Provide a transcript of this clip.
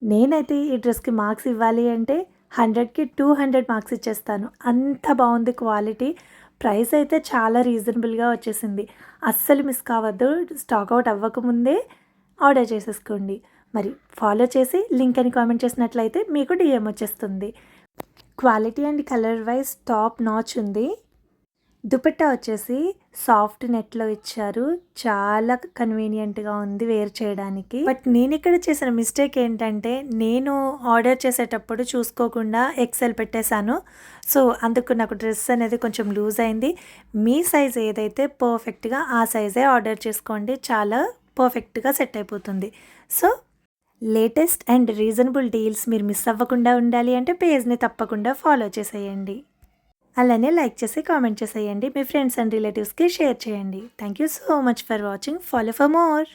నేనైతే ఈ డ్రెస్‌కి మార్క్స్ ఇవ్వాలి అంటే 100కి 200 మార్క్స్ ఇచ్చేస్తాను. అంత బావుంది క్వాలిటీ. ప్రైస్ అయితే చాలా రీజనబుల్‌గా వచ్చేసింది. అస్సలు మిస్ కావద్దు. స్టాక్ ఔట్ అవ్వకముందే ఆర్డర్ చేసేసుకోండి. మరి ఫాలో చేసి లింక్ అని కామెంట్ చేసినట్లయితే మీకు డీఎం వచ్చేస్తుంది. Quality and colour wise top notch ఉంది. దుపట్టా వచ్చేసి సాఫ్ట్ నెట్‌లో ఇచ్చారు. చాలా కన్వీనియంట్‌గా ఉంది వేర్ చేయడానికి. బట్ నేనిక్కడ చేసిన మిస్టేక్ ఏంటంటే, నేను ఆర్డర్ చేసేటప్పుడు చూసుకోకుండా ఎక్సెల్ పెట్టేశాను. సో, అందుకు నాకు డ్రెస్ అనేది కొంచెం లూజ్ అయింది. మీ సైజ్ ఏదైతే పర్ఫెక్ట్‌గా ఆ సైజే ఆర్డర్ చేసుకోండి. చాలా పర్ఫెక్ట్‌గా సెట్ అయిపోతుంది. So, latest and reasonable deals మీరు మిస్ అవ్వకుండా ఉండాలి అంటే పేజ్‌ని తప్పకుండా ఫాలో చేసేయండి. అలానే లైక్ చేసి కామెంట్ చేసేయండి. మీ ఫ్రెండ్స్ అండ్ రిలేటివ్స్‌కి షేర్ చేయండి. Thank you so much for watching. Follow for more.